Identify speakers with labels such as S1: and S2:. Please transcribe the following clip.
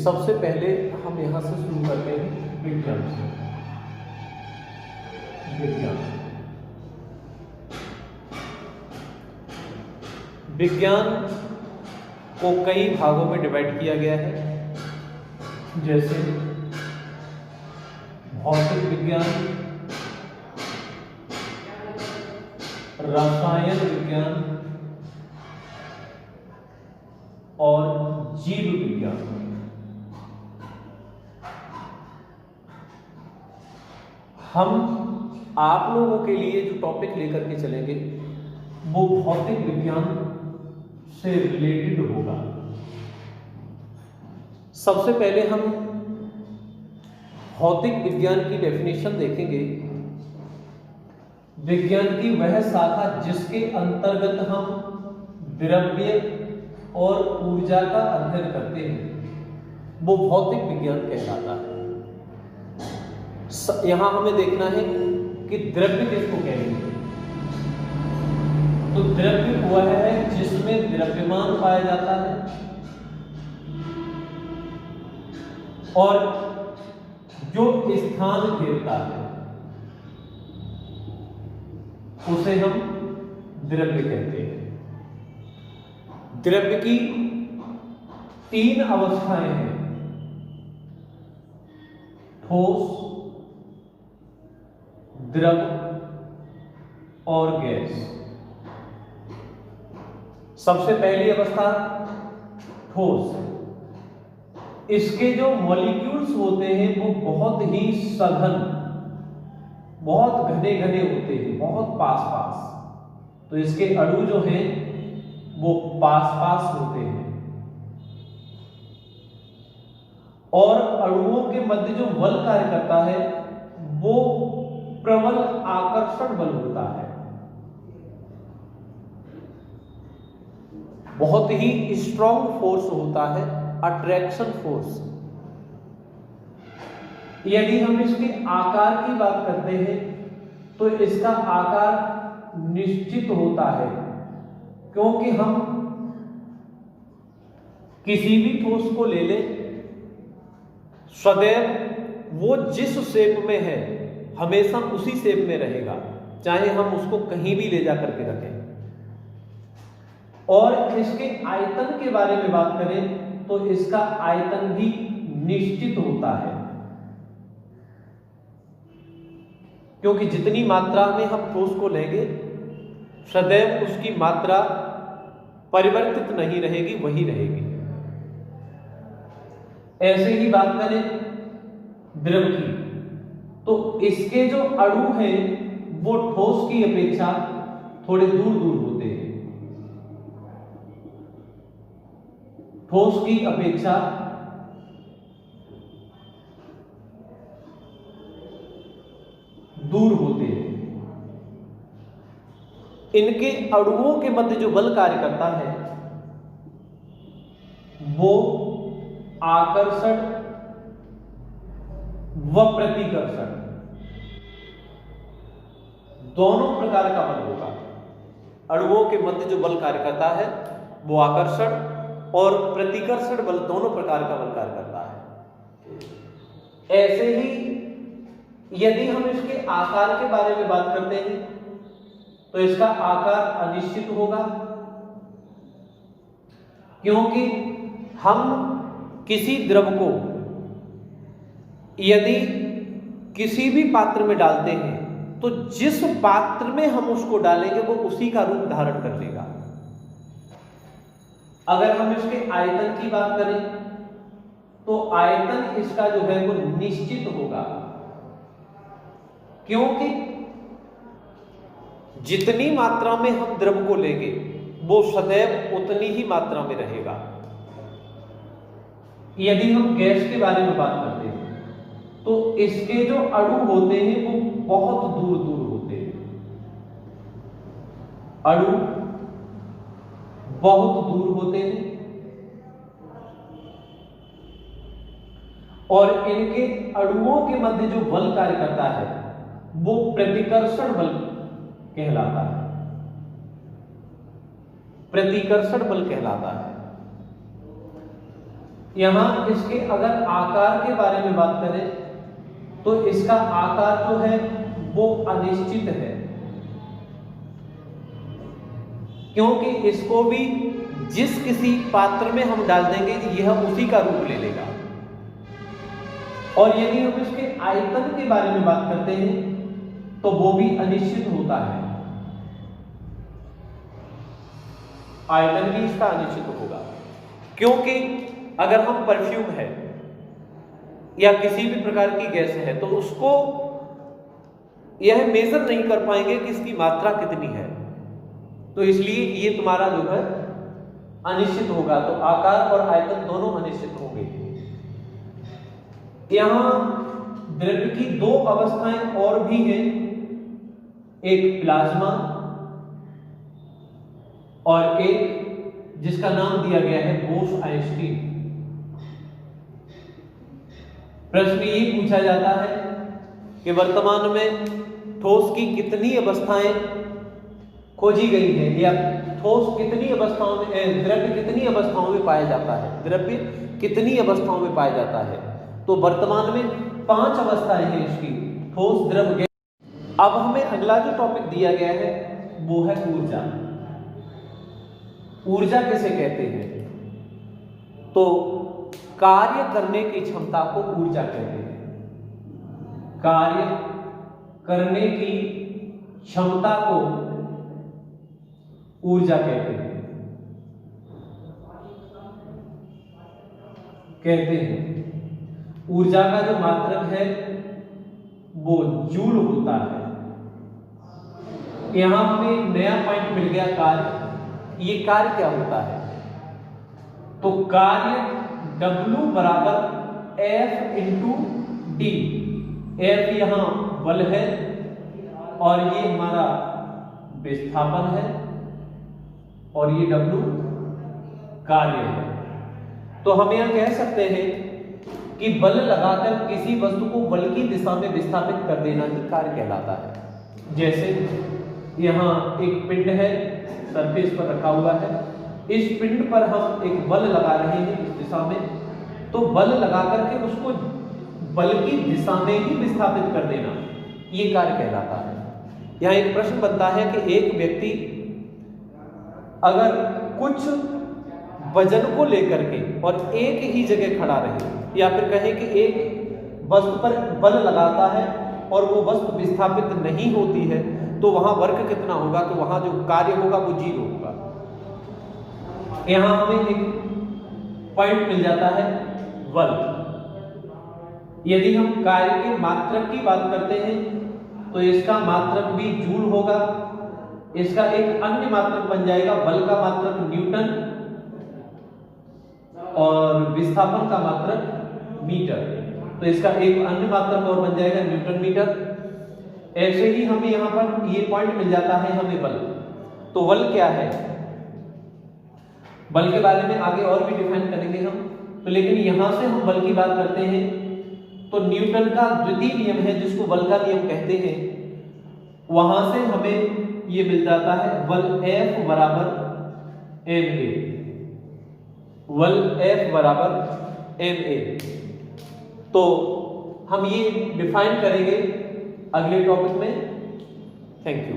S1: सबसे पहले हम यहाँ से शुरू करते हैं विज्ञान से। विज्ञान को कई भागों में डिवाइड किया गया है, जैसे भौतिक विज्ञान, रसायन विज्ञान और जीव विज्ञान। हम आप लोगों के लिए जो टॉपिक लेकर के चलेंगे वो भौतिक विज्ञान से रिलेटेड होगा। सबसे पहले हम भौतिक विज्ञान की डेफिनेशन देखेंगे। विज्ञान की वह शाखा जिसके अंतर्गत हम द्रव्य और ऊर्जा का अध्ययन करते हैं वो भौतिक विज्ञान कहलाता है। यहां हमें देखना है कि द्रव्य किसको कहेंगे। तो द्रव्य वह है जिसमें द्रव्यमान पाया जाता है और जो स्थान घेरता है उसे हम द्रव्य कहते हैं। द्रव्य की 3 अवस्थाएं हैं, ठोस, द्रव और गैस। सबसे पहली अवस्था ठोस। इसके जो मॉलिक्यूल्स होते हैं वो बहुत ही सघन, बहुत घने घने होते हैं, बहुत पास पास। तो इसके अणु जो हैं वो पास पास होते हैं और अणुओं के मध्य जो बल कार्य करता है वो प्रबल आकर्षण बल होता है। बहुत ही स्ट्रॉन्ग फोर्स होता है, अट्रैक्शन फोर्स। यदि हम इसके आकार की बात करते हैं तो इसका आकार निश्चित होता है, क्योंकि हम किसी भी ठोस को ले लें, सदैव वो जिस शेप में है हमेशा उसी शेप में रहेगा, चाहे हम उसको कहीं भी ले जा करके रखें। और इसके आयतन के बारे में बात करें तो इसका आयतन भी निश्चित होता है, क्योंकि जितनी मात्रा में हम ठोस को लेंगे सदैव उसकी मात्रा परिवर्तित नहीं रहेगी, वही रहेगी। ऐसे ही बात करें द्रव की, तो इसके जो अणु हैं वो ठोस की अपेक्षा थोड़े दूर दूर होते हैं। ठोस की अपेक्षा दूर होते हैं। इनके अणुओं के मध्य जो बल कार्य करता है वो आकर्षण व प्रतिकर्षण दोनों प्रकार का बल होगा। अणुओं के मध्य जो बल कार्य करता है वो आकर्षण और प्रतिकर्षण बल दोनों प्रकार का बल कार्य करता है। ऐसे ही यदि हम इसके आकार के बारे में बात करते हैं तो इसका आकार अनिश्चित होगा, क्योंकि हम किसी द्रव को यदि किसी भी पात्र में डालते हैं तो जिस पात्र में हम उसको डालेंगे वो उसी का रूप धारण कर लेगा। अगर हम इसके आयतन की बात करें तो आयतन इसका जो है वो निश्चित होगा, क्योंकि जितनी मात्रा में हम द्रव को लेंगे वो सदैव उतनी ही मात्रा में रहेगा। यदि हम गैस के बारे में बात करते हैं तो इसके जो अणु होते हैं वो बहुत दूर दूर होते हैं। अणु बहुत दूर होते हैं और इनके अणुओं के मध्य जो बल कार्य करता है वो प्रतिकर्षण बल कहलाता है। प्रतिकर्षण बल कहलाता है। यहां इसके अगर आकार के बारे में बात करें तो इसका आकार जो है वो अनिश्चित है, क्योंकि इसको भी जिस किसी पात्र में हम डाल देंगे यह उसी का रूप ले लेगा। और यदि हम इसके आयतन के बारे में बात करते हैं तो वो भी अनिश्चित होता है, आयतन भी इसका अनिश्चित होगा, क्योंकि अगर हम परफ्यूम है या किसी भी प्रकार की गैस है तो उसको यह मेजर नहीं कर पाएंगे कि इसकी मात्रा कितनी है, तो इसलिए ये तुम्हारा जो है अनिश्चित होगा। तो आकार और आयतन दोनों अनिश्चित होंगे। यहां द्रव्य की दो अवस्थाएं और भी हैं, एक प्लाज्मा और एक जिसका नाम दिया गया है बोस-आइंस्टीन। प्रश्न ये पूछा जाता है कि वर्तमान में ठोस की कितनी अवस्थाएं खोजी गई है, या ठोस कितनी अवस्थाओं में, द्रव्य कितनी अवस्थाओं में पाया जाता है, द्रव्य कितनी अवस्थाओं में पाया जाता है। तो वर्तमान में 5 अवस्थाएं हैं इसकी, ठोस, द्रव, गैस। अब हमें अगला जो टॉपिक दिया गया है वो है ऊर्जा। ऊर्जा किसे कहते हैं? तो कार्य करने की क्षमता को ऊर्जा कहते हैं। कार्य करने की क्षमता को ऊर्जा कहते हैं। ऊर्जा का जो मात्रक है वो जूल होता है। यहां हमें नया पॉइंट मिल गया, कार्य। ये कार्य क्या होता है? तो कार्य W बराबर F इंटू डी। F यहां बल है और ये हमारा विस्थापन है और ये W कार्य है। तो हम यहां कह सकते हैं कि बल लगाकर किसी वस्तु को बल की दिशा में विस्थापित कर देना ही कार्य कहलाता है। जैसे यहां एक पिंड है, सरफेस पर रखा हुआ है, इस पिंड पर हम एक बल लगा रहे हैं इस दिशा में, तो बल लगा करके उसको बल की दिशा में ही विस्थापित कर देना ये कार्य कहलाता है। यहां एक प्रश्न बनता है कि एक व्यक्ति अगर कुछ वजन को लेकर के और एक ही जगह खड़ा रहे, या फिर कहें कि एक वस्तु पर बल लगाता है और वो वस्तु विस्थापित नहीं होती है, तो वहां वर्क कितना होगा? तो वहां जो कार्य होगा वो 0 होगा। यहां हमें एक पॉइंट मिल जाता है बल। यदि हम कार्य के मात्रक की बात करते हैं तो इसका मात्रक भी जूल होगा। इसका एक अन्य मात्रक बन जाएगा बल का मात्रक न्यूटन और विस्थापन का मात्रक मीटर। तो इसका एक अन्य मात्रक और बन जाएगा न्यूटन मीटर। ऐसे ही हमें यहां पर ये पॉइंट मिल जाता है हमें बल। तो बल क्या है? बल के बारे में आगे और भी डिफाइन करेंगे हम, तो लेकिन यहां से हम बल की बात करते हैं तो न्यूटन का द्वितीय नियम है जिसको बल का नियम कहते हैं, वहां से हमें ये मिल जाता है बल F बराबर ma। बल F बराबर ma। तो हम ये डिफाइन करेंगे अगले टॉपिक में। Thank you.